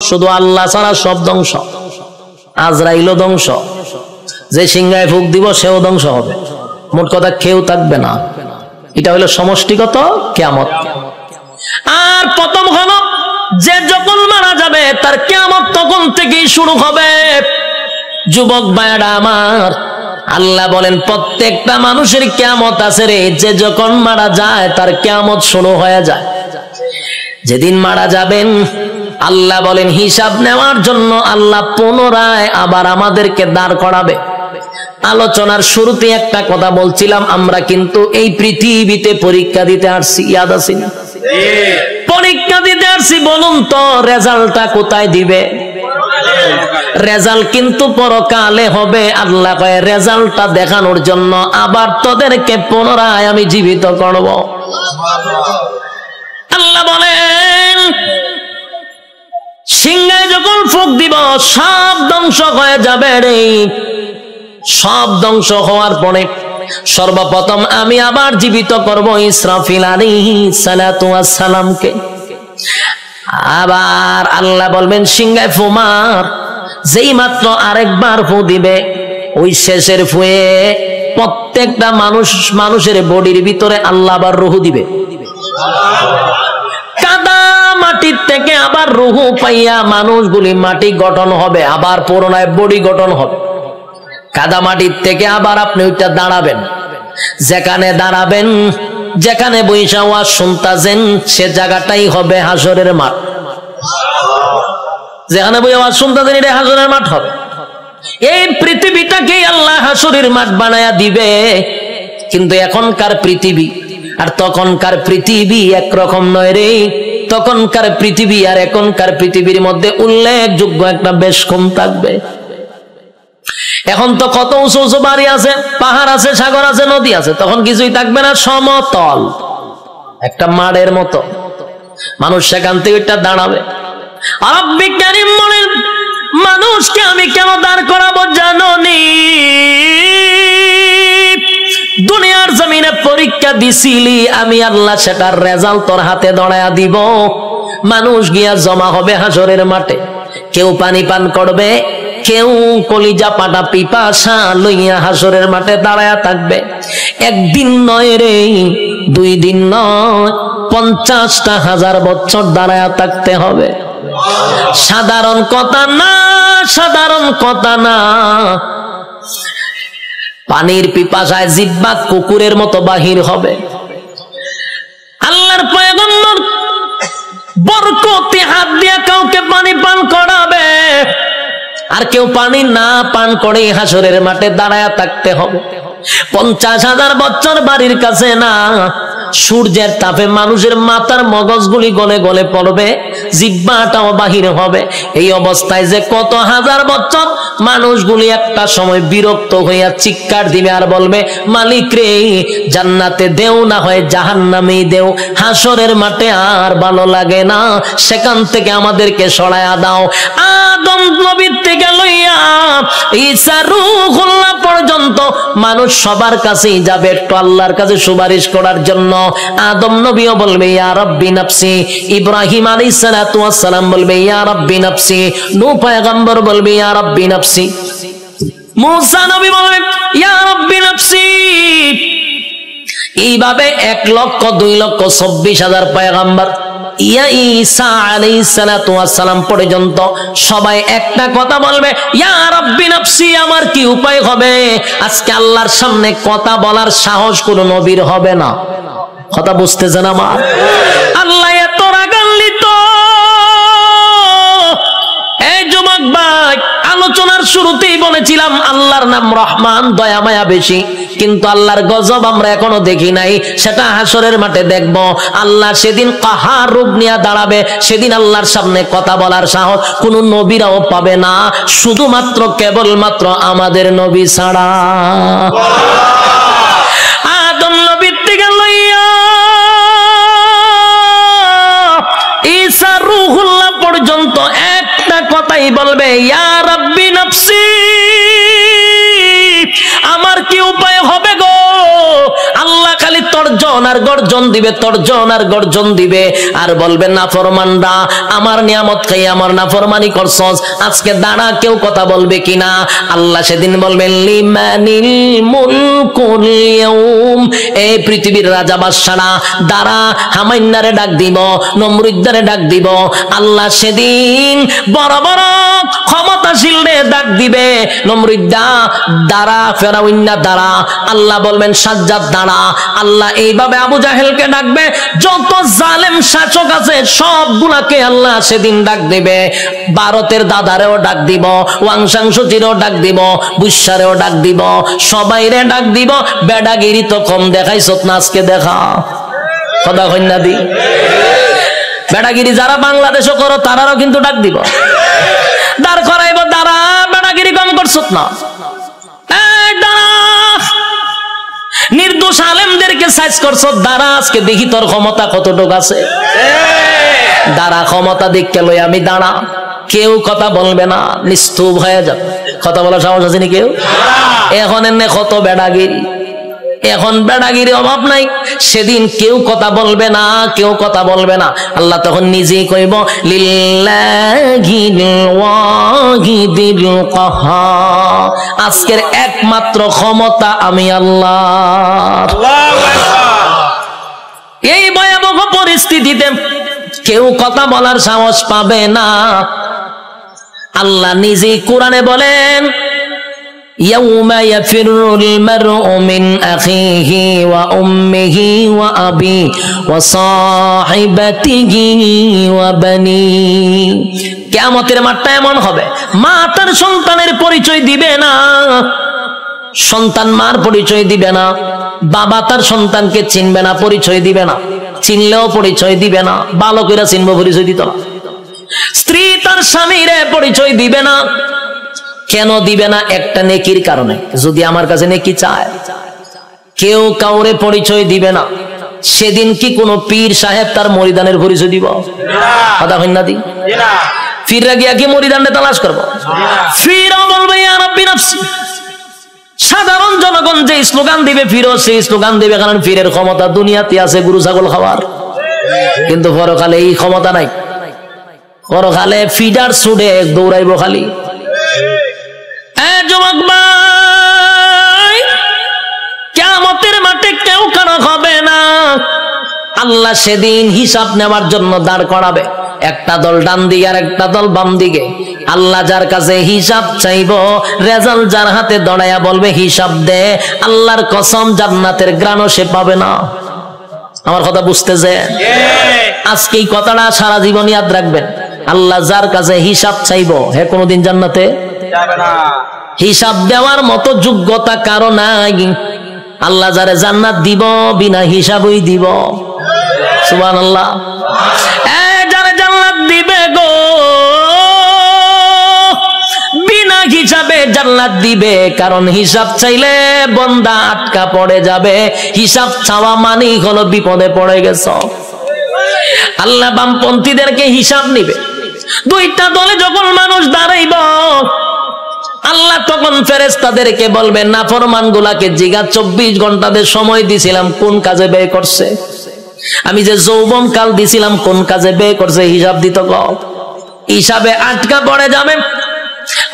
শুধু আল্লাহ ছাড়া সব ধ্বংস। আজরাইলও ধ্বংস, যে সিংহায় ফুক দিব সেও ধ্বংস হবে। মোট কথা কেউ থাকবে না। এটা হলো সমষ্টিগত কিয়ামত। আর প্রথম হলো যে যখন মারা যাবে তার কিয়ামত তখন থেকেই শুরু হবে। যুবক ভাইরা আমার, আল্লাহ বলেন প্রত্যেকটা মানুষের কিয়ামত আছে রে। যে যখন মারা যায় তার কিয়ামত শুরু হয়ে যায়। যেদিন মারা যাবেন আল্লাহ বলেন হিসাব নেওয়ার জন্য আল্লাহ পুনরায় আবার আমাদেরকে দাঁড় করাবে। আলোচনার শুরুতে একটা কথা বলছিলাম, আমরা কিন্তু এই পৃথিবীতে পরীক্ষা দিতে আসছি, ইয়াদ আছে না? পরীক্ষা দিতে আসছি। বলুন তো রেজাল্টটা কোথায় দিবে? রেজাল্ট কিন্তু পরকালে হবে। আল্লাহ কয় রেজাল্টটা দেখানোর জন্য আবার তোদেরকে পুনরায় আমি জীবিত করব। আল্লাহ বলেন সিংহায় যখন ফুঁক দিব সব ধ্বংস হয়ে যাবে রে। সব ধ্বংস হওয়ার পরে সর্বপ্রথম আমি আবার জীবিত করব ইসরাফিল আলাইহিস সালাতু ওয়াস সালামকে। আবার আল্লাহ বলবেন সিংহায় ফু মার। যেই মাত্র আরেকবার ফু দিবে ওই শেষের ফুয়ে প্রত্যেকটা মানুষের বডির ভিতরে আল্লাহ আবার রূহ দিবে। কাদা মাটির থেকে আবার রূহ পাইয়া মানুষগুলি মাটি গঠন হবে, আবার পুনরায় বডি গঠন হবে। কাদা মাটির থেকে আবার আপনি ওইটা দাঁড়াবেন। যেখানে দাঁড়াবেন, যেখানে বৈশা ওয়াজ শুনতাছেন সে জায়গাটাই হবে হাসরের মাঠ। যেখানে বই আওয়াজ শুনতাছেন এটা হাসরের মাঠ হবে। এই পৃথিবীটাকেই আল্লাহ হাসরের মাঠ বানায়া দিবে। কিন্তু এখনকার পৃথিবী আর তখনকার পৃথিবী একরকম নয় রে। তখনকার পৃথিবী আর এখনকার পৃথিবীর মধ্যে উল্লেখযোগ্য একটা বেশ কম থাকবে। এখন তো কত উঁচু উঁচু বাড়ি আছে, পাহাড় আছে, সাগর আছে, নদী আছে। তখন কিছুই থাকবে না, সমতল একটা মাঠের মতো। মানুষ সেখান থেকে দাঁড়াবে। আর বিজ্ঞানী বলেন মানুষকে আমি কেন দাঁড় করাবো জানো নি? দুনিয়ার জমিনে পরীক্ষা দিছিলি আমি আল্লাহ, সেটার রেজাল্ট তোর হাতে ধরায়া দিব। মানুষ গিয়া জমা হবে হাসরের মাঠে। কেউ পানি পান করবে, কেউ কলিজা পাটা পিপাসা লইয়া হাসরের মাঠে দাঁড়ায়া থাকবে। একদিন নয় রে, 2 দিন নয়, 50,000 বছর দাঁড়ায়া থাকতে হবে। সাধারণ কথা না, সাধারণ কথা না। পানির পিপাসায় জিহ্বা কুকুরের মতো বাহির হবে। আল্লাহর পয়গম্বর বরকতে হাত দিয়ে কাউকে পানি পান করাবে, আর কেউ পানি না পান করে হাসরের মাঠে দাঁড়ায়া থাকতে হবে। 50,000 বছর বাড়ির কাছে না। সূর্যের তাপে মানুষের মাথার মগজগুলি গলে গলে পড়বে, জিহ্বাটাও বাহির হবে। এই অবস্থায় যে কত হাজার বছর মানুষগুলি একটা সময় বিরক্ত হইয়া চিৎকার দিবে আর বলবে মালিক রে, জান্নাতে দেও না হয় জাহান্নামেই দেও, হাসরের মাঠে আর ভালো লাগে না, সেখান থেকে আমাদেরকে সরায়া দাও। আদম নবীর থেকে লইয়া ঈসা রূহুল্লাহ পর্যন্ত মানুষ সবার কাছেই যাবে একটু আল্লাহর কাছে সুপারিশ করার জন্য। আদম নবীও বলবে ইয়া রাব্বি নাফসি, ইব্রাহিম আলাইহিস সালাতু ওয়াস সালাম বলবে ইয়া রাব্বি নাফসি, নূহ পয়গম্বর বলবে ইয়া রাব্বি নাফসি, মুসা নবী বলবে ইয়া রাব্বি নাফসি। এইভাবে 1,02,24,000 পয়গম্বর ইয়া ঈসা আলাইহিস সালাতু ওয়াস সালাম পর্যন্ত সবাই একটা কথা বলবে ইয়া রাব্বি নাফসি। আমার কি উপায় হবে? আজকে আল্লাহর সামনে কথা বলার সাহস কোন নবীর হবে না। কথা বুঝতেছেন আমার? আল্লাহ এত রাগান্বিত। এই যুবক ভাই, আলোচনার শুরুতেই বলেছিলাম আল্লাহর নাম রহমান, দয়া মায়া বেশি। কিন্তু আল্লাহর গজব আমরা এখনো দেখি নাই, সেটা হাসরের মাঠে দেখব। আল্লাহ সেদিন কাহার রূপ নিয়ে দাঁড়াবে, সেদিন আল্লাহর সামনে কথা বলার সাহস কোন নবীরাও পাবে না, শুধুমাত্র কেবলমাত্র আমাদের নবী ছাড়া। আদম নবীর থেকে লইয়া ঈসা রূহুল্লাহ পর্যন্ত একটা কথাই বলবে ইয়া রাব্বি নাফসি। আমার কি উপায় হবে গো? আল্লাহ খালি তর্জন আর গর্জন দিবে, তর্জন আর গর্জন দিবে, আর বলবেন নাফরমানরা আমার নিয়ামত খাই আমার নাফরমানি করছস, আজকে দাঁড়া কেউ কথা বলবে কিনা? আল্লাহ সেদিন বলবেন লিমানিল মুলকুল ইয়াউম, এই পৃথিবীর রাজা বাদশারা দাঁড়া, হামাইন্নারে ডাক দিব, নমরুদ্দারে ডাক দিব। আল্লাহ সেদিন বড় বড় ক্ষমতাশীলরে ডাক দিবে, নমরুদ্দা দাঁড়া, ফেরাউন্না দাঁড়া। আল্লাহ বলবেন সাজ্জাদ দাঁড়া। আল্লাহ এইভাবে আবু জাহেলকে ডাকবে, যত জালেম শাসক আছে সবগুলাকে আল্লাহ সেদিন ডাক দিবে। ভারতের দাদারেও ডাক দিব, ওয়াংশাংশচিরও ডাক দিব, বুসারেও ডাক দিব, সবাইরে ডাক দিব। বেডাগিরি তো কম দেখাইছ না, আজকে দেখা কথা কন্যা দি। বেডাগিরি যারা বাংলাদেশও করো তারাও কিন্তু ডাক দিব, দাঁড় করাইব, দাঁড়া বেডাগিরি কম করছ না, নির্দোষ আলেমদেরকে সাইজ করছো, দাঁড়া আজকে দেখি তোর ক্ষমতা কতটুকু আছে। দাঁড়া, ক্ষমতা দেখকে লই আমি দাঁড়া। কেউ কথা বলবে না, নিস্তব্ধ হয়ে যাবে। কথা বলার সাহস আছে নি কেউ? এখন এনে কত বেডাগিরি, এখন বেডাগিরি অভাব নাই। সেদিন কেউ কথা বলবে না, কেউ কথা বলবে না। আল্লাহ তখন নিজেই কইব লিল্লাহিল ওয়াহিদিল কাহ্হার, আজকের একমাত্র ক্ষমতা আমি আল্লাহর। এই ভয়াবহ পরিস্থিতিতে কেউ কথা বলার সাহস পাবে না। আল্লাহ নিজেই কোরআনে বলেন ইয়াউমা ইয়াফিরুল মারউ মিন আখিহি ওয়া উম্মিহি ওয়া আবি ওয়া সাহিবাতিহি ওয়া বানি। কিয়ামতের মাঠটা এমন হবে, মা তার সন্তানের পরিচয় দিবে না, সন্তান মার পরিচয় দিবে না, বাবা তার সন্তানকে চিনবে না, পরিচয় দিবে না, চিনলেও পরিচয় দিবে না, বালকেরা চিনবো পরিচয় দিত না, স্ত্রী তার স্বামীরে পরিচয় দিবে না। কেন দিবে না? একটা নেকির কারণে। যদি আমার কাছে নেকি চায়, কেউ কাউরে পরিচয় দিবে না। সেদিন কি কোন পীর সাহেব তার মরিদানের পরিচয় দিব? কথা হইনা দি ফিররা গিয়া কি মরিদানটা তালাশ করবো? ফিরও বলবে ইয়া রাব্বি নাফসি। সাধারণ জনগণ যে স্লোগান দিবে, ফিরও সেই স্লোগান দিবে, কারণ ফিরের ক্ষমতা দুনিয়াতে আছে গরু ছাগল খাওয়ার, কিন্তু পরকালে এই ক্ষমতা নাই। পরকালে ফিডার ছুড়ে দৌড়াইব খালি। যুবক ভাই, কিয়ামতের মাঠে কেউ কারো হবে না। আল্লাহ সেদিন হিসাব নেওয়ার জন্য দাঁড় করাবে, একটা দল ডান দিকে আর একটা দল বাম দিকে। আল্লাহ যার কাছে হিসাব চাইব, রেজাল্ট যার হাতে দড়াইয়া বলবে হিসাব দে, আল্লাহর কসম জান্নাতের গ্রাণও সে পাবে না। আমার কথা বুঝতেছে? আজকে এই কথাটা সারা জীবন ইয়াদ রাখবেন। আল্লাহ যার কাছে হিসাব চাইব, হে কোনদিন জান্নাতে যাবে না। হিসাব দেওয়ার মতো যোগ্যতা কারো নাই। আল্লাহ যারে জান্নাত দিব বিনা হিসাবই দিব। সুবহানাল্লাহ। যারে জান্নাত দিবে গো বিনা হিসাবে জান্নাত দিবে, কারণ হিসাব চাইলে বান্দা আটকা পড়ে যাবে। হিসাব চাওয়া মানেই হলো বিপদে পড়ে গেছ। আল্লাহ বামপন্থীদেরকে হিসাব নিবে। দুইটা দলে যখন মানুষ দাঁড়াইব, আল্লাহ তখন ফেরেশতাদেরকে বলবেন নাফরমান গুলাকে জিগা 24 ঘন্টাদের সময় দিছিলাম কোন কাজে ব্যয় করছে, আমি যে যৌবন কাল দিছিলাম কোন কাজে ব্যয় করছে, হিসাব দিত গো। হিসাবে আটকা পড়ে যাবে।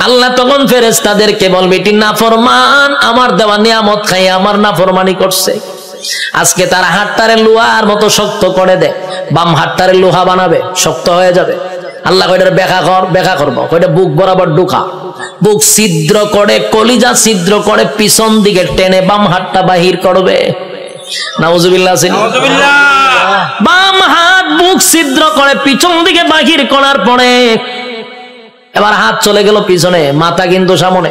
আল্লাহ তখন ফেরেশতাদেরকে বলবে এটি নাফরমান, আমার দেওয়া নিয়ামত খাই আমার নাফরমানি করছে। আজকে তার হাতটারে লোহার মতো শক্ত করে দেয়, বাম হাতটারে লোহা বানাবে, শক্ত হয়ে যাবে। আল্লাহ কয়টার ব্যাখ্যা করবো, কয়টা বুক বরাবর ঢুকা, বুক ছিদ্র করে, কলিজা ছিদ্র করে, পিছন দিকে টেনে বাম হাতটা বাহির করবে। নাউজুবিল্লাহ। বাম হাত বুক ছিদ্র করে পিছন দিকে বাহির করার পরে এবার হাত চলে গেল পিছনে, মাথা কিন্তু সামনে।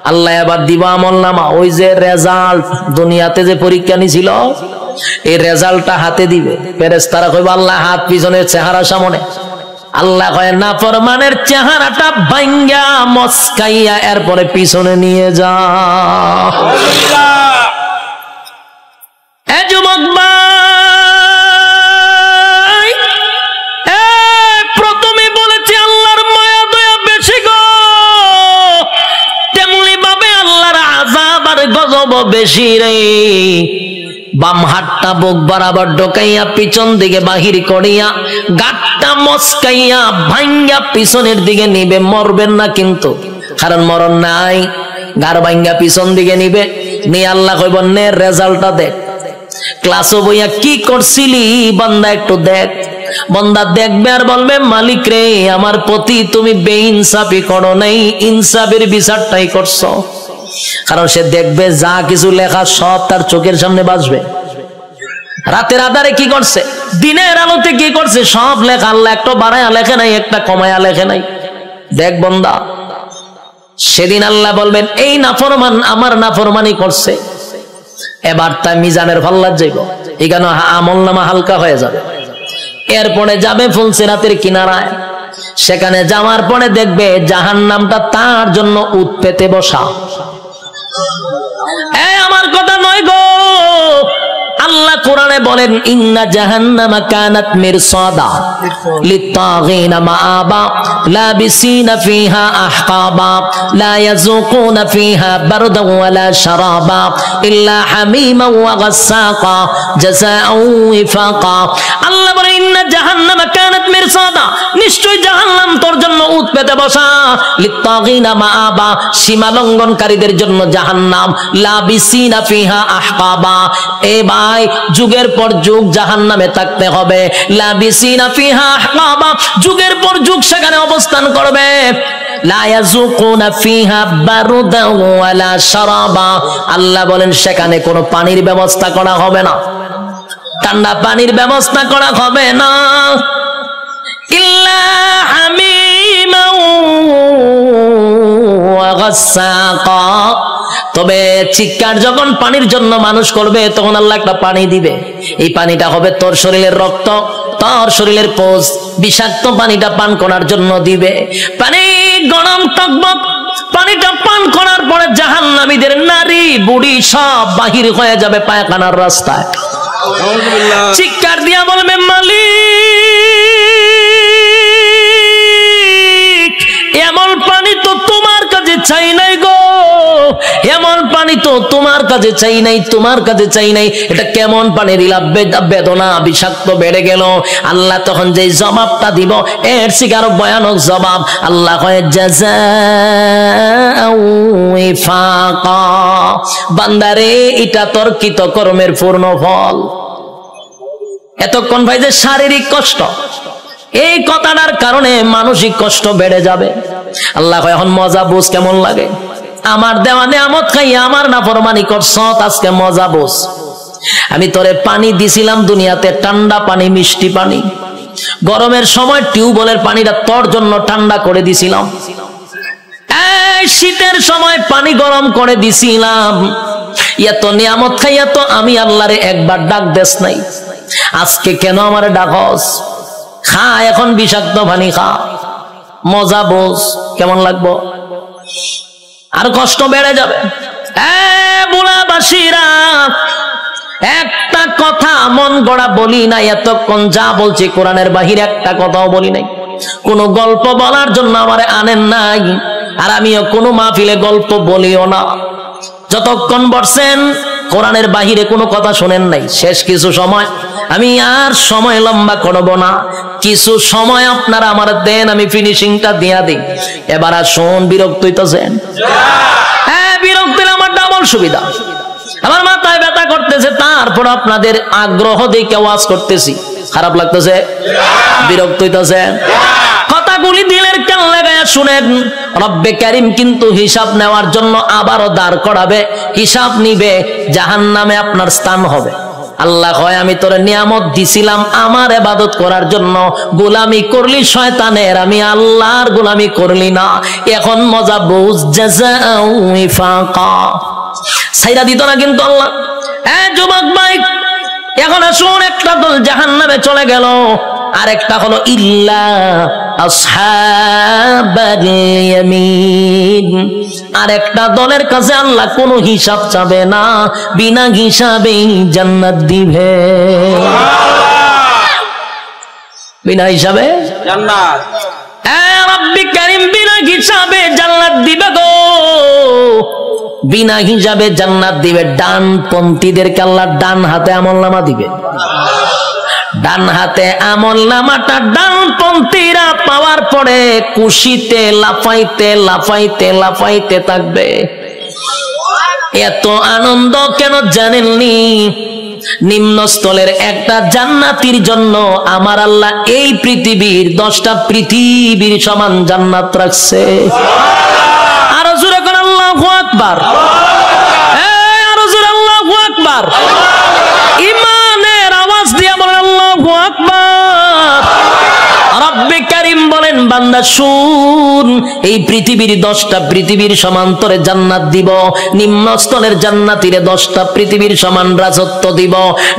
আল্লাহ এবার দিব আমলনামা, ওই যে রেজাল্ট দুনিয়াতে যে পরীক্ষা নিছিল এই রেজাল্টটা হাতে দিবে। ফেরেশতারা কইবে আল্লাহ হাত পিছনের চেহারা সামনে। আল্লাহ কয় নাফরমানের চেহারাটা ভাঙ্গা মস্কাইয়া এরপরে পিছনে নিয়ে যা। এ যুবক ভাই, প্রথমে বলেছি আল্লাহর মায়া দয়া বেশি গো, তেমনি ভাবে আল্লাহর আযাব আর গজব বেশি রে। বাম হাতটা বুক বরাবর ঢোকাইয়া পিছন দিকে বাহির করিয়া গাঁটটা মস্কাইয়া ভাঙ্গা পিছনের দিকে নিবে, মরবেন না কিন্তু, কারণ মরণ নাই। গার ভাঙ্গা পিছন দিকে নিবে, নিয়ে আল্লাহ কইব নে রেজাল্টটা দেখ, ক্লাসও বইয়া কি করছিলি বান্দা একটু দেখ। বান্দা দেখবে আর বলবে মালিক রে, আমার প্রতি তুমি বেইনসাফি করো নাই, ইনসাফের বিচারটাই করছো। কারণ সে দেখবে যা কিছু লেখা সব তার চোখের সামনে বাজবে। রাতের আধারে কি করছে, দিনের আলোতে কি করছে, সব লেখা। আল্লাহ একটা বাড়ায়া লেখে নাই, একটা কমায়া লেখে নাই। দেখ বান্দা, সেদিন আল্লাহ বলবেন এই নাফরমান আমার নাফরমানি করছে, এবার তাই মিজানের ফাল্লার যাইব, এখানে আমল নামা হালকা হয়ে যাবে। এরপরে যাবে ফুলসিরাতের কিনারায়, সেখানে যাওয়ার পরে দেখবে জাহান্নামটা তার জন্য উত পেতে বসা। আমার কথা নয় গো, আল্লাহ কোরআনে বলেন ইন্না জাহান্নামা কানাত মিরসাদা লিত্তাগিনা মাআবা লাবিসিনা ফিহা আহকাবা লা ইয়াযুকুনা ফিহা বারদান ওয়ালা শারাবা ইল্লা হামিমান ওয়া গাসসাকা জাযাআও ওয়াফাকা। আল্লাহ বলেন ইন্না জাহান্নামা কানাত মিরসাদা, নিশ্চয় জাহান্নাম তোর জন্য উত পেতে বসা। লিত্তাগিনা মাআবা, সীমা লঙ্ঘনকারীদের জন্য জাহান্নাম। লাবিসিনা ফিহা আহকাবা, এ ভাই যুগের পর যুগ জাহান্নামে থাকতে হবে। লাবিসিনা ফিহা আহকাবা, যুগের পর যুগ সেখানে অবস্থান করবে। লা ইয়াযুকুনা ফিহা বারদান ওয়ালা শারাবা, আল্লাহ বলেন সেখানে কোনো পানির ব্যবস্থা করা হবে না, ঠান্ডা পানির ব্যবস্থা করা হবে না। ইল্লা হামিমান ওয়া গাসসাকা, তবে চিৎকার যখন পানির জন্য মানুষ করবে তখন আল্লাহ একটা পানি দিবে। এই পানিটা হবে তোর শরীরের রক্ত, তোর শরীরের পোষ, বিষাক্ত পানিটা পান করার জন্য দিবে। পানি গরম টকবক, পানিটা পান করার পরে জাহান্নামীদের নারী বুড়ি সব বাহির হয়ে যাবে পায়খানার রাস্তায়। চিৎকার দিয়া বলবে মালিক, এমন পানি তো তোমার কাছে চাই নাই গো, এমন পানি তো তোমার কাছে চাই নাই, তোমার কাছে চাই নাই। এটা কেমন পানি দিলা, বেদনা বিষাক্ত বেড়ে গেল। আল্লাহ তখন যে জবাবটা দিব এর থেকে আরো ভয়ানক জবাব। আল্লাহ কয় জাযাআও ওয়াফাকা, বান্দারে এটা তোর কৃত কর্মের পূর্ণ ফল। এতক্ষণ ভাই যে শারীরিক কষ্ট, এই কথাটার কারণে মানসিক কষ্ট বেড়ে যাবে। আল্লাহ কয় এখন মজা বুঝ কেমন লাগে, আমার দেওয়া নিয়ামত খাইয়া আমার নাফরমানি করছ, আজকে মজা বোঝ। আমি তোরে পানি দিছিলাম দুনিয়াতে, ঠান্ডা পানি, মিষ্টি পানি। গরমের সময় টিউবওয়েলের পানিটা তোর জন্য ঠান্ডা করে দিছিলাম, এই শীতের সময় পানি গরম করে দিছিলাম। এত নিয়ামত খাইয়া তো আমি আল্লাহরে একবার ডাক দেস নাই, আজকে কেন আমারে ডাকস? খা এখন বিষাক্ত পানি খা, মজা বোঝ কেমন লাগবো। আর কষ্ট বেড়ে যাবে। বুড়াবাসীরা একটা কথা মন গড়া বলি নাই, এতক্ষণ যা বলছি কোরআনের বাহিরে একটা কথাও বলি নাই। কোন গল্প বলার জন্য আমারে আনেন নাই, আর আমিও কোনো মাহফিলে গল্প বলিও না। যতক্ষণ বসছেন কোরআনের বাহিরে কোনো কথা শোনেন নাই। শেষ কিছু সময়, আমি আর সময় লম্বা করব না, কিছু সময় আপনারা আমার দেন, আমি ফিনিশিংটা দিয়া দিই। এবার আর শোন, বিরক্ত হইতেছেন? হ্যাঁ, বিরক্ত আমার ডাবল সুবিধা। আমার মাথায় ব্যথা করতেছে, তারপর আপনাদের আগ্রহ দেখে ওয়াজ করতেছি, খারাপ লাগতেছে? বিরক্ত হইতেছে? কথাগুলি দিলের কান লাগায়া শুনেন। রব্বে কারীম কিন্তু হিসাব নেওয়ার জন্য আবারও দাঁড় করাবে, হিসাব নিবে, জাহান্নামে আপনার স্থান হবে। আল্লাহ কয় আমি তোরে নিয়ামত দিছিলাম আমার ইবাদত করার জন্য, গোলামি করলি শয়তানের, আমি আল্লাহর গোলামি করলি না। এখন মজা বুঝ, জাযাআও ওয়াফাকা। ছাইরা দিত না কিন্তু আল্লাহ। যুবক ভাই, এখন আসুন, একটা দল জাহান্নামে চলে গেল, আর একটা হলো ইল্লা আসহাবাল ইয়ামিন। আর একটা দলের কাছে আল্লাহ কোনো হিসাব চাবে না, বিনা হিসাবেই জান্নাত দিবে। বিনা হিসাবে জান্নাত। রব্বি কারীম বিনা হিসাবে জান্নাত দিবে গো। বিনা হিসাবে জান্নাত দিবে। ডানপন্থীদেরকে আল্লাহ ডান হাতে আমলনামা দিবে। ডান হাতে আমলনামাটা ডানপন্থীরা পাওয়ার পরে খুশিতে লাফাইতে লাফাইতে লাফাইতে থাকবে। এত আনন্দ কেন জানেননি? নিম্নস্থলের একটা জান্নাতির জন্য আমার আল্লাহ এই পৃথিবীর 10টা পৃথিবীর সমান জান্নাত রাখছে। আরো জোরে করে আল্লাহু আকবার, আরো জোরে আল্লাহু আকবার। ইমানের আওয়াজ দিয়ে বলেন আল্লাহু আকবার। রব্বে কারীম বলেন বান্দা শুন, এই পৃথিবীর 10টা পৃথিবীর সমান্তরে জান্নাত দিব, নিম্নস্থলের জান্নাতীরে 10টা পৃথিবীর সমান রাজত্ব দিব।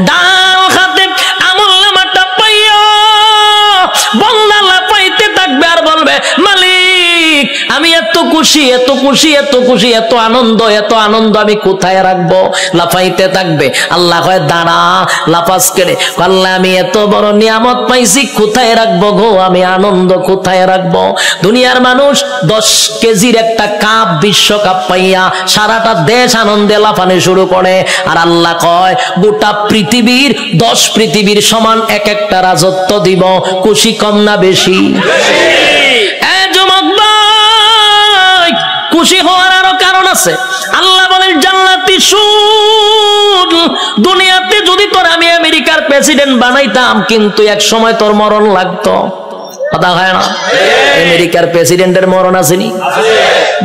ডান হাতে আমলনামাটা পাইয়া বান্দা লাফাইতে থাকবে আর বলবে মালিক আমি এত খুশি এত খুশি এত খুশি, এত আনন্দ আমি কোথায় রাখবো? লাফাইতে থাকবে। আল্লাহ কয় দাঁড়া, লাফাস কেড়ে। আল্লাহ আমি এত বড় নিয়ামত পাইছি, কোথায় রাখবো গো? আমি আনন্দ কোথায় রাখবো? দুনিয়ার মানুষ 10 কেজির একটা কাপ বিশ্বকাপ পাইয়া সারাটা দেশ আনন্দে লাফানো শুরু করে, আর আল্লাহ কয় গোটা পৃথিবীর 10 পৃথিবীর সমান এক একটা রাজত্ব দিব। খুশি কম না বেশি? খুশি হওয়ার আরো কারণ আছে। আল্লাহ বলেন জান্নাতি শুন, দুনিয়াতে যদি তোর আমি আমেরিকার প্রেসিডেন্ট বানাইতাম কিন্তু এক সময় তোর মরণ লাগতো। কথা হয় না? আমেরিকার প্রেসিডেন্টের মরণ আসেনি?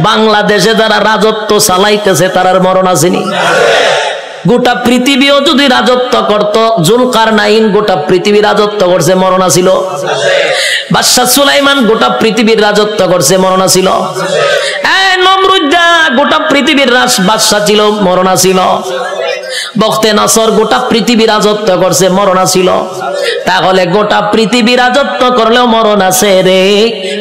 বাংলাদেশে যারা রাজত্ব চালাইতেছে তার মরণ আসেনি? গোটা পৃথিবীও যদি রাজত্ব করত, জুলকারনাইন গোটা পৃথিবী রাজত্ব করছে, মরণ ছিল। বাদশা সুলাইমান গোটা পৃথিবীর রাজত্ব করছে, মরণ ছিল। নমরুদ্দা গোটা পৃথিবীর বাদশা ছিল, মরণ ছিল। বখতে নসর গোটা পৃথিবী রাজত্ব করছে, মরণ ছিল। তাহলে গোটা পৃথিবী রাজত্ব করলেও মরণ আছে রে।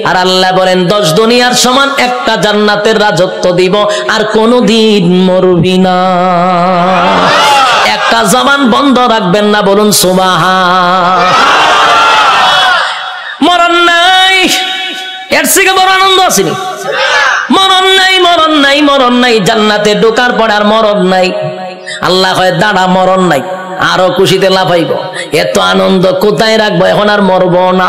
আর আল্লাহ বলেন 10 দুনিয়ার সমান একটা জান্নাতের রাজত্ব দিব, আর কোনদিন মরবি না। একটা জবান বন্ধ রাখবেন না, বলুন সুবহান। মরণ নাই, এর থেকে বড় আনন্দ আসেনি। মরণ নাই, মরণ নাই, মরণ নাই। জান্নাতে ঢোকার পর আর মরণ নাই। আল্লাহ কয় দাঁড়া, মরণ নাই, আরো খুশিতে লাফাইব। এত আনন্দ কোথায় রাখবো? এখন আর মরবো না।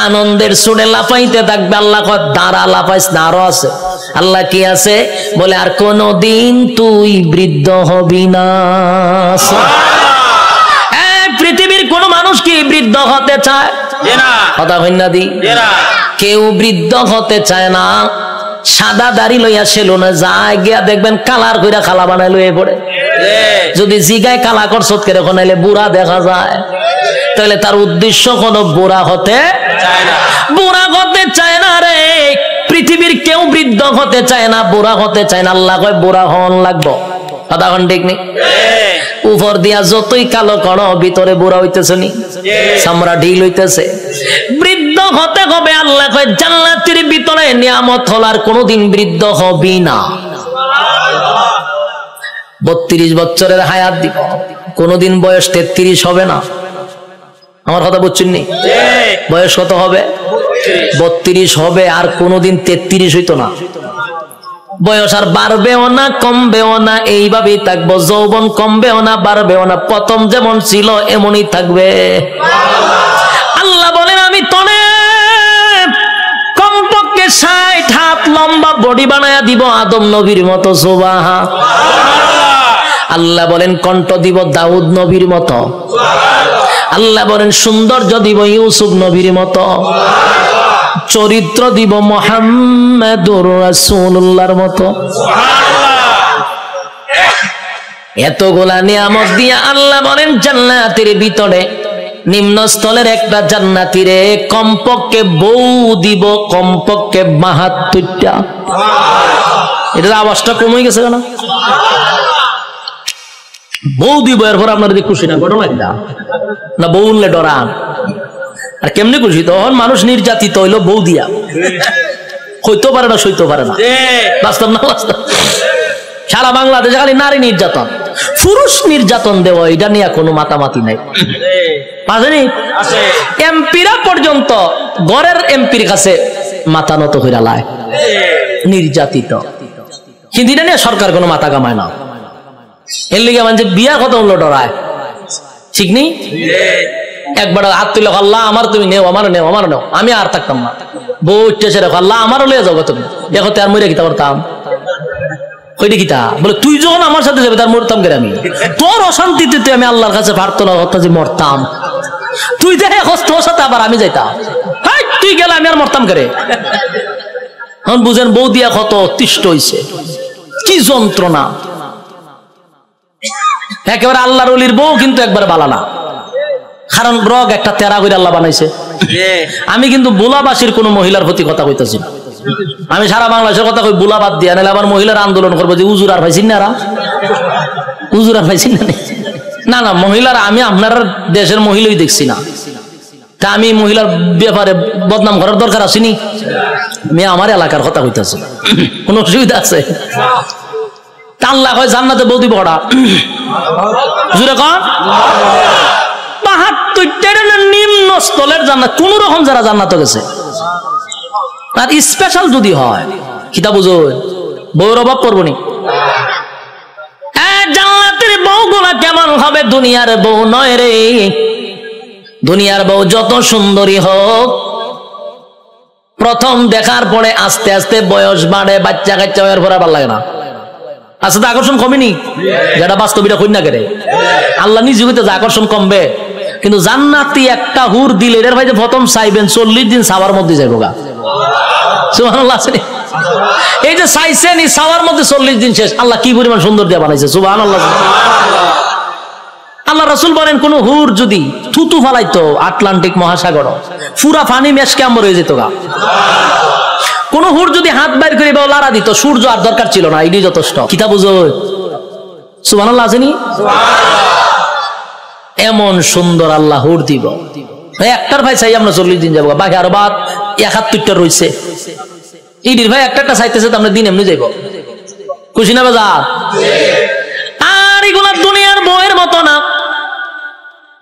আনন্দের সুরে লাফাইতে থাকবে। আল্লাহ কয় দাঁড়া, লাফাইস না, আরো আছে। আল্লাহ কি আছে? বলে আর কোনদিন তুই বৃদ্ধ হবি না। পৃথিবীর কোন মানুষ কি বৃদ্ধ হতে চায়? কথা হইনা দি, কেউ বৃদ্ধ হতে চায় না। সাদা দাড়ি লইয়া সেলুনে যায় গিয়া দেখবেন কালার কইরা খালা বানাই লইয়ে পড়ে। যদি জিগায় কালা করছত কেরকম নাইলে বুড়া দেখা যায়, তাহলে তার উদ্দেশ্য কোনো বুড়া হতে চায় না। বুড়া হতে চায় না রে। পৃথিবীর কেউ বৃদ্ধ হতে চায় না, বুড়া হতে চায় না। আল্লাহ কয় বুড়া হন লাগবো। কথা কোন ঠিক নেই? উপর দিয়া যতই কালো করো, ভিতরে বুড়া হইতেছে নি, চামড়া ঢিল হইতেছে। বৃদ্ধ হতে হবে। আল্লাহ কয় জান্নাতের ভিতরে নিয়ামত হলার কোনদিন বৃদ্ধ হবি না। 32 বছরের হায়াত দিব, কোনদিন বয়স 33 হবে না। আমার কথা বুঝছেন নি? বয়স কত হবে? 32 হবে, আর কোনদিন 33 হইতো না। বয়স আর বাড়বেও না কমবেও না, এইভাবেই থাকবো। যৌবন কমবেও না বাড়বেও না, প্রথম যেমন ছিল এমনই থাকবে। আল্লাহ বলেন আমি তনে কমপক্ষে 60 হাত লম্বা বডি বানায়া দিব আদম নবীর মতো। সুবহান। আল্লাহ বলেন কণ্ঠ দিব দাউদ নবীর মতো। আল্লাহ বলেন সৌন্দর্য দিব ইউসুফ নবীর মতো। চরিত্র দিব মুহাম্মাদুর রাসূলুল্লাহর মতো। এতগুলা নিয়ামত দিয়া আল্লাহ বলেন জান্নাতের ভিতরে নিম্নস্থলের একটা জান্নাতীরে কমপক্ষে বউ দিব, কমপক্ষে 72টা। এটার আওয়াজটা কমে গেছে কেন? বউ দিব, এরপর আপনার খুশি না? ঘটনা এটা না, বউ উনলে ডরান। আর কেমনি খুশি? তখন মানুষ নির্যাতিত হইলো বউ দিয়া, হইতে পারে না, সইতে পারে না। বাস্তব না বাস্তব? সারা বাংলাদেশে খালি নারী নির্যাতন, পুরুষ নির্যাতন দেওয়া, এটা নিয়ে কোনো মাতামাতি নাই। এমপিরা পর্যন্ত ঘরের এমপির কাছে মাথা নত হইরা লায়, নির্যাতিত। কিন্তু এটা নিয়ে সরকার কোনো মাথা কামায় না। এর লিগে মানে বিয়া কথা হলো ডরায়, ঠিক নেই? একবার হাত তুলে আল্লাহ আমার তুমি নেও, আমার নেও, আমার নেও, আমি আর থাকতাম না। বউ উঠতেছে রেখো আল্লাহ আমারও লিয়ে যাবো, তুমি দেখো আর মরে গিতা করতাম ওইটা গীতা বলে তুই যখন আমার সাথে যাবে তার মরতাম করে আমি, তোর অশান্তিতে তুই আমি আল্লাহর কাছে প্রার্থনা করতাম যে মরতাম, তুই দেখে তোর সাথে আবার আমি যাইতাম, তুই গেলে আমি আর মরতাম করে। এখন বুঝেন বউ দিয়া কত অতিষ্ঠ হইছে, কি যন্ত্রণা। একেবারে আল্লাহর ওলির বউ কিন্তু একবার বালা না, কারণ রগ একটা তেরা করে আল্লাহ বানাইছে। আমি কিন্তু বুলাবাসীর কোন মহিলার প্রতি কথা কইতেছি না, আমি সারা বাংলাদেশের কথা কই, বুলা বাদ দিয়া নাহলে আবার মহিলার আন্দোলন করবো যে উজুর আর পাইছেন না, উজুর আর পাইছেন না। না মহিলার আমি আপনার দেশের মহিলাই দেখছি না, তা আমি মহিলার ব্যাপারে বদনাম করার দরকার আসেনি। আমি আমার এলাকার কথা কইতেছি, কোন অসুবিধা আছে? আল্লাহ কয় জান্নাতে বউ দিব ওরা, জুড়ে কন ৭২ নিম্ন স্থলের জান্নাত, কোন রকম যারা জান্নাতে গেছে। আর স্পেশাল যদি হয় কিতা বুঝো, বউর অভাব পড়বনি। জান্নাতের বউগুলা কেমন হবে? দুনিয়ার বউ নয় রে। দুনিয়ার বউ যত সুন্দরী হোক, প্রথম দেখার পরে আস্তে আস্তে বয়স বাড়ে, বাচ্চা কাচ্চা হওয়ার পর ভালো লাগে না, আস্তে তো আকর্ষণ কমেনি, যেটা বাস্তবিটা কই না করে আল্লাহ নিজে হইতে আকর্ষণ কমবে। কিন্তু জান্নাতি একটা হুর দিলে এর ভাই যে প্রথম চাইবেন 40 দিন সাওয়ার মধ্যে যাইব গা, সুবহানাল্লাহ। এই যে চাইছেন এই সাওয়ার মধ্যে 40 দিন শেষ, আল্লাহ কি পরিমাণ সুন্দর দিয়ে বানাইছে, সুবহানাল্লাহ। আল্লাহ রাসূল বলেন কোন হুর যদি থুতু ফালাইতো আটলান্টিক মহাসাগর, পুরা পানি মেশকে আম্বর হয়ে যেত গা। কোন হুর যদি হাত বাইর করে লাড়া দিত, সূর্য আর দরকার ছিল না, এটাই যথেষ্ট। কিতা বুঝো, সুবহানাল্লাহ আসেনি? এমন সুন্দর আল্লাহ হুর দিব। একটার ভাই চাই আমরা 40 দিন যাবো, বাকি আরো বাদ 71টা রয়েছে। ইডির ভাই একটা চাইতেছে তো আমরা দিন এমনি যাইব, খুশি না বাজার? আর এগুলা দুনিয়ার বউয়ের মতো না,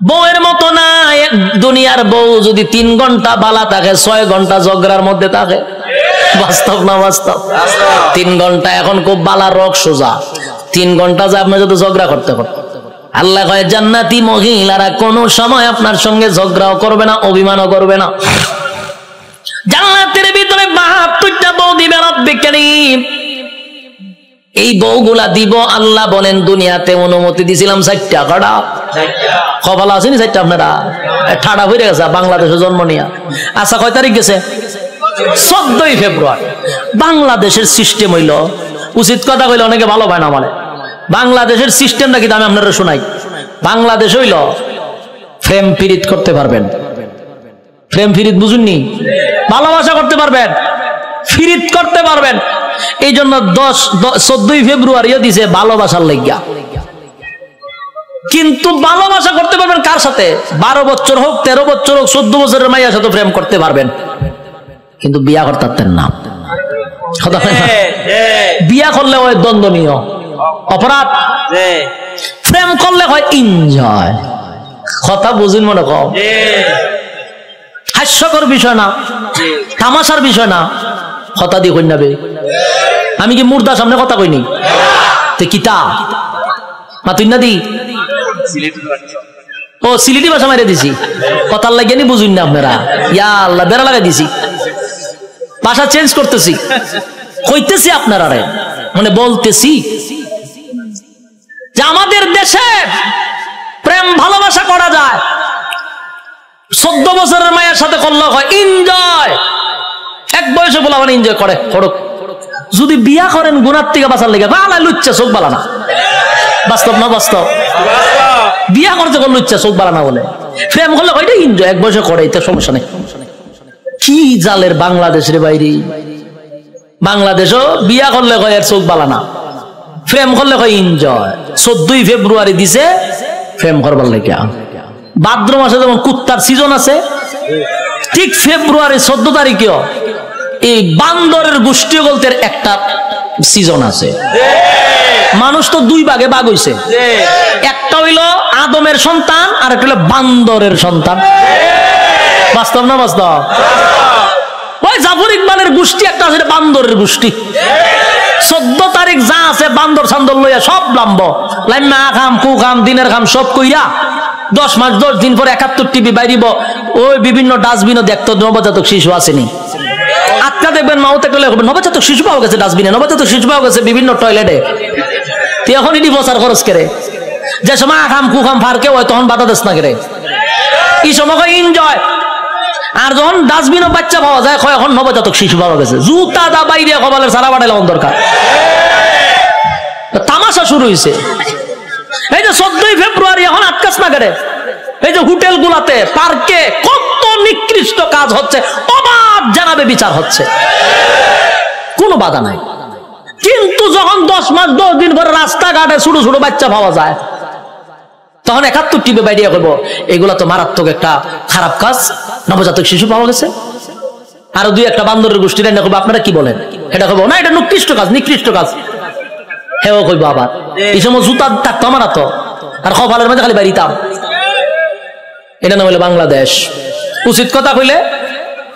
বউয়ের মতো না। দুনিয়ার বউ যদি 3 ঘন্টা বালা থাকে, 6 ঘন্টা ঝগড়ার মধ্যে থাকে। বাস্তব না বাস্তব? 3 ঘন্টা এখন খুব বালা রক সোজা, 3 ঘন্টা যে আপনি যদি ঝগড়া করতে করতে, আল্লাহ কয় জান্নাতি মহিলারা কোন সময় আপনার সঙ্গে ঝগড়াও করবে না, অভিমানও করবে না। জান্নাতের ভিতরে 72টা বউ দিবে রব্বে কারীম। এই বউগুলা দিব আল্লাহ বলেন দুনিয়াতে অনুমতি দিছিলাম 4টা, কটা কপাল আসেনি 4টা? আপনারা ঠাডা হয়ে গেছে বাংলাদেশে জন্ম নিয়া। আচ্ছা কয় তারিখ গেছে? 14ই ফেব্রুয়ারি। বাংলাদেশের সিস্টেম হইল, উচিত কথা কইলে অনেকে ভালো পায় না, মানে বাংলাদেশের সিস্টেমটা কি আমি আপনারা শোনাই। বাংলাদেশ হইল প্রেম পীড়িত করতে পারবেন, প্রেম পীড়িত বুঝুননি, ভালোবাসা করতে পারবেন, ফিরিত করতে পারবেন। এই জন্য 14ই ফেব্রুয়ারিও দিছে ভালোবাসার লাগিয়া। কিন্তু ভালোবাসা করতে পারবেন কার সাথে? 12 বছর হোক, 13 বছর হোক, 14 বছরের মাইয়ার সাথে প্রেম করতে পারবেন, কিন্তু বিয়া করতে পারতেন না। বিয়া করলে হয় দ্বন্দ্বনীয় অপরাধ, প্রেম করলে হয় এনজয়। কথা বুঝুন মনে কম, হাস্যকর বিষয় না, তামাশার বিষয় না। কথা দিয়ে কই নাবে, আমি কি মুর্দার সামনে কথা কইনি? তে কিতা মাতুই না দি, ও সিলেটি ভাষা মারে দিছি, কথার লাগিয়ে নি বুঝুন না আপনারা। ইয়া আল্লাহ, বেড়া লাগাই দিছি, ভাষা চেঞ্জ করতেছি, কইতেছি আপনারা মানে বলতেছি যে আমাদের দেশে প্রেম ভালোবাসা করা যায়, 14 বছরের মায়ের সাথে করলে হয় এনজয়। এক বয়সে বলা মানে এনজয় করে করুক। যদি বিয়া করেন গুনার থেকে বাঁচার লেগে বালা লুচ্ছা চোখ বালা না, বাস্তব না বাস্তব? বিয়া করতে করলে লুচ্ছা চোখ বালা না বলে, প্রেম করলে হয় এনজয়, এক বয়সে করে, এতে সমস্যা নেই। কি জালের বাংলাদেশের বাইরে, বাংলাদেশও বিয়া করলে কয় এর চোখ বালা না, প্রেম করলে কয় এনজয়। 14ই ফেব্রুয়ারি দিছে প্রেম করবার লেগে। ভাদ্র মাসে যেমন কুত্তার সিজন আছে, ঠিক ফেব্রুয়ারি 14 তারিখেও এই বান্দরের গোষ্ঠী বলতে একটা সিজন আছে। মানুষ তো 2 ভাগে ভাগ হইছে, একটা হইল আদমের সন্তান আর একটা হইল বান্দরের সন্তান। বাস্তব না বাস্তব? ওই জাফর ইকবালের গোষ্ঠী একটা আছে, বান্দরের গোষ্ঠী। 14 তারিখ যা আছে বান্দর সান্দর লইয়া সব লাম্ব লাইমা খাম কু খাম দিনের খাম সব কইরা 10 মাস 10 দিন পরে 71 টিভি বাইরিব ওই বিভিন্ন ডাস্টবিনও দেখতো নবজাতক শিশু আসেনি। আজকে দেখবেন মাউতে কইলে নবজাতক শিশু পাওয়া গেছে ডাস্টবিনে, নবজাতক শিশু পাওয়া গেছে বিভিন্ন টয়লেটে। তুই এখন ইডি বসার খরচ করে যে সময় খাম কু খাম ফারকে হয় তখন বাধা দেশ না করে এই সময় এনজয়। আর যখন ডাস্টবিনও বাচ্চা পাওয়া যায় এখন নবজাতক শিশু পাওয়া গেছে, জুতা দা বাইরে কপালের সারা বাটাইলে দরকার। তামাশা শুরু হয়েছে। এই যে 14 ফেব্রুয়ারি এখন আটকাস না করে এই যে হোটেল গুলাতে পার্কে কত নিকৃষ্ট কাজ হচ্ছে, অবাধ জানাবে বিচার হচ্ছে, কোনো বাধা নাই। কিন্তু যখন 10 মাস 10 দিন পরে রাস্তাঘাটে ছোট ছোট বাচ্চা পাওয়া যায় তখন 71 টিভি বাইরে করবো এগুলা তো মারাত্মক একটা খারাপ কাজ, নবজাতক শিশু পাওয়া গেছে। আরো 2-1টা বান্দরের গোষ্ঠী রান্না করবো, আপনারা কি বলেন? এটা করবো না, এটা নিকৃষ্ট কাজ, নিকৃষ্ট কাজ। হেও কইবো আবার এই সময় জুতা থাকতো আমার তো আর কপালের মাঝে খালি বাড়িতাম। এটা না হইলে বাংলাদেশ। উচিত কথা কইলে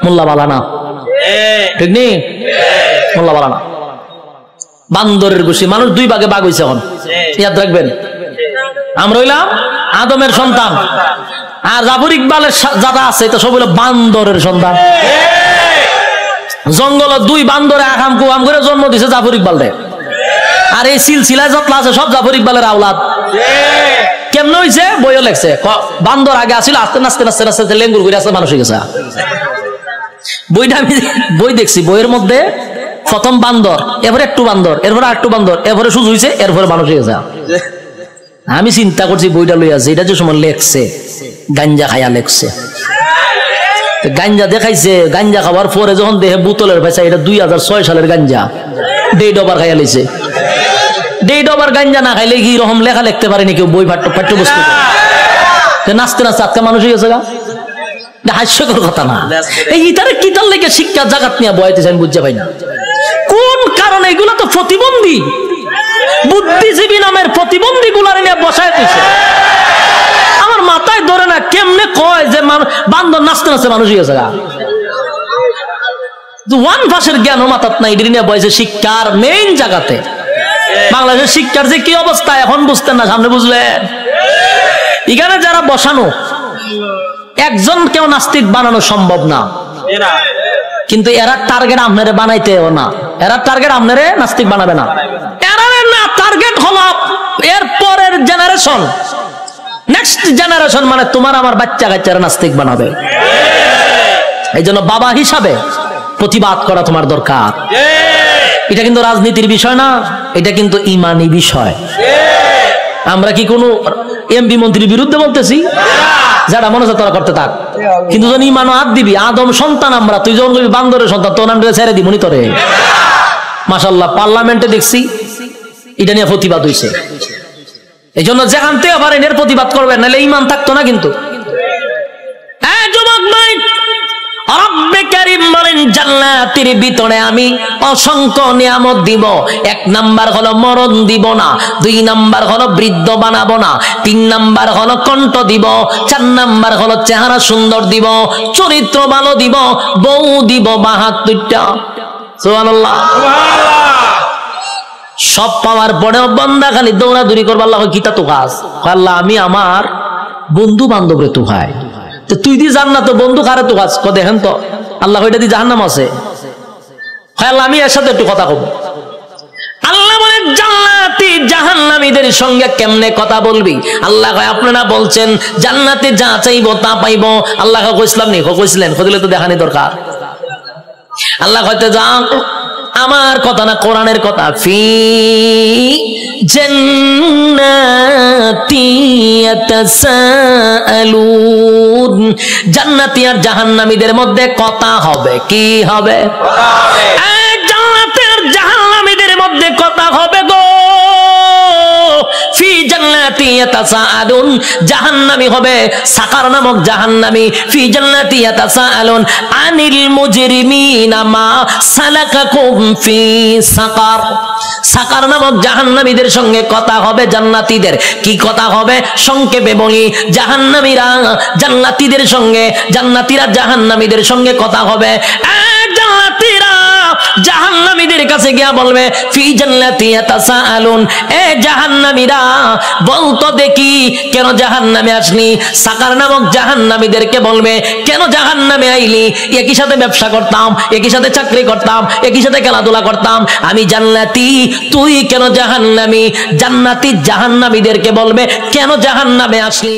মোল্লা বালা না, ঠিক নেই? মোল্লা বালা না। বান্দরের গোষ্ঠী মানুষ 2 ভাগে ভাগ হয়েছে এখন, ইয়াদ রাখবেন। আমরা হইলাম আদমের সন্তান, আর জাফর ইকবালের যারা আছে এটা সব হইলো বান্দরের সন্তান। জঙ্গল 2 বান্দরে আকাম কুয়াম করে জন্ম দিছে জাফর ইকবাল রে। আর এই সিলসিলা যতলা আছে সব জাফর ইকবালের আওলাদ। কেমনে হইছে? বইও লেখছে বান্দর আগে আসিল, আস্তে আস্তে আস্তে আস্তে লেঙ্গুর করে আসতে মানুষ হয়ে গেছে। বইটা আমি বই দেখছি, বইয়ের মধ্যে প্রথম বান্দর, এরপরে একটু বান্দর, এরপরে আরেকটু বান্দর, এরপরে সুজ হয়েছে, এরপরে মানুষ হয়ে গেছে। আমি চিন্তা করছি বইটা লইয়া যে এটা যে সময় লেখছে গাঞ্জা খাইয়া লেখছে, গাঞ্জা দেখাইছে। গাঞ্জা খাওয়ার পরে যখন দেখে বোতলের পয়সা এটা 2006 সালের গাঞ্জা, ডেট ওভার খাইয়া লেছে। ডেট ওভার গাঞ্জা না খাইলে কি রকম লেখা লিখতে পারেনি কেউ বই পাঠ্যপুস্তক? নাচতে নাচতে আজকে মানুষ হয়ে গেছে। হাস্যকর কথা না? এই ইতারে কিতার লেগে শিক্ষা জাগাত নিয়ে বয়াইতেছে আমি বুঝতে পাই না কোন কারণে। এগুলা তো প্রতিবন্ধী, বুদ্ধিজীবী নামের প্রতিবন্ধী গুলার নিয়ে বসায় দিছে। আমার মাথায় ধরে না কেমনে কয় যে বান্দর নাচতে নাচতে মানুষ হয়ে গেছে। ওয়ান ভাষের জ্ঞান মাথাত নাই, এদের নিয়ে বয়সে শিক্ষার মেইন জায়গাতে। বাংলাদেশের শিক্ষার যে কি অবস্থা এখন বুঝতেন না, সামনে বুঝলেন। এখানে যারা বসানো একজন কেউ নাস্তিক বানানো সম্ভব না, কিন্তু এরা টার্গেট আপনারে বানাইতেও না, এরা টার্গেট আপনারে নাস্তিক বানাবে না। এরা না টার্গেট হলো এর পরের জেনারেশন, নেক্সট জেনারেশন, মানে তোমার আমার বাচ্চা কাচ্চারা নাস্তিক বানাবে। এই জন্য বাবা হিসাবে প্রতিবাদ করা তোমার দরকার। এটা কিন্তু রাজনীতির বিষয় না, এটা কিন্তু ইমানি বিষয়। আমরা কি কোনো এমপি মন্ত্রীর বিরুদ্ধে বলতেছি? যারা মনে হচ্ছে তারা করতে থাক, কিন্তু যখন ইমানও হাত দিবি, আদম সন্তান আমরা, তুই যখন বান্দরের সন্তান তোর আমরা ছেড়ে দিব নি তোরে। মাশাআল্লাহ পার্লামেন্টে দেখছি এটা নিয়ে প্রতিবাদ হয়েছে। এই জন্য যেখান থেকে পারেন এর প্রতিবাদ করবেন, নাহলে ইমান থাকতো না। কিন্তু যুবক ভাই, রব্বে কারীম বলেন জান্নাতের ভিতরে আমি অসংখ্য নিয়ামত দিব। 1 নাম্বার হলো মরণ দিব না, 2 নাম্বার হলো বৃদ্ধ বানাবো না, 3 নাম্বার হলো কণ্ঠ দিব, 4 নাম্বার হলো চেহারা সুন্দর দিব, চরিত্র ভালো দিব, বউ দিব 72টা। সুবহানাল্লাহ। সব পাওয়ার পরেও বান্দা খালি দৌড়াদৌড়ি করবে, আল্লাহ কিতা তো কাজ। আল্লাহ আমি আমার বন্ধু বান্ধবরে তো খাই, তুই দি জান্নাত বন্ধু কারে তো কাজ দেখেন তো। আল্লাহ ওইটা দি জাহান্নাম আছে। আল্লাহ আমি এর সাথে একটু কথা কব। আল্লাহ বলে জান্নাতি জাহান্নামীদের সঙ্গে কেমনে কথা বলবি? আল্লাহ কয় আপনারা বলছেন জান্নাতে যা চাইবো তা পাইবো। আল্লাহ কইছিলাম নি, কইছিলেন, কইলে তো দেখানি দরকার। আল্লাহ কইতে যা আমার কথা না, কোরআনের কথা। ফি জান্নাতি ইয়াতাসাআলুন, জান্নাতি আর জাহান্নামীদের মধ্যে কথা হবে। কি হবে? জান্নাতি আর জাহান্নামীদের মধ্যে কথা হবে গো। ফি জান্নাতি ইয়াতাসাআলুন, জাহান্নামী হবে সাকার নামক জাহান্নামী। ফি জান্নাতি ইয়াতাসাআলুন আনিল মুজরিমিনা মা সালাকাকুম ফি সাকার, সাকার নামক জাহান্নামীদের সঙ্গে কথা হবে জান্নাতীদের। কি কথা হবে? সংক্ষেপে বলি, জাহান্নামীরা জান্নাতীদের সঙ্গে, জান্নাতীরা জাহান্নামীদের সঙ্গে কথা হবে। জান্নাতীরা জাহান্নামীদের জান্নাতীর কাছে গিয়া বলবে ফি জান্নাতি ইয়াতাসাআলুন, এ জাহান্নামীরা বলতো দেখি কেন জাহান্নামে আসলি? সাকার নামক জাহান্নামীদেরকে বলবে কেন জাহান্নামে আইলি? একই সাথে ব্যবসা করতাম, একই সাথে চাকরি করতাম, একই সাথে খেলাধুলা করতাম, আমি জান্নাতি, তুই কেন জাহান্নামী? জান্নাতি জাহান্নামীদেরকে বলবে কেন জাহান্নামে আসলি?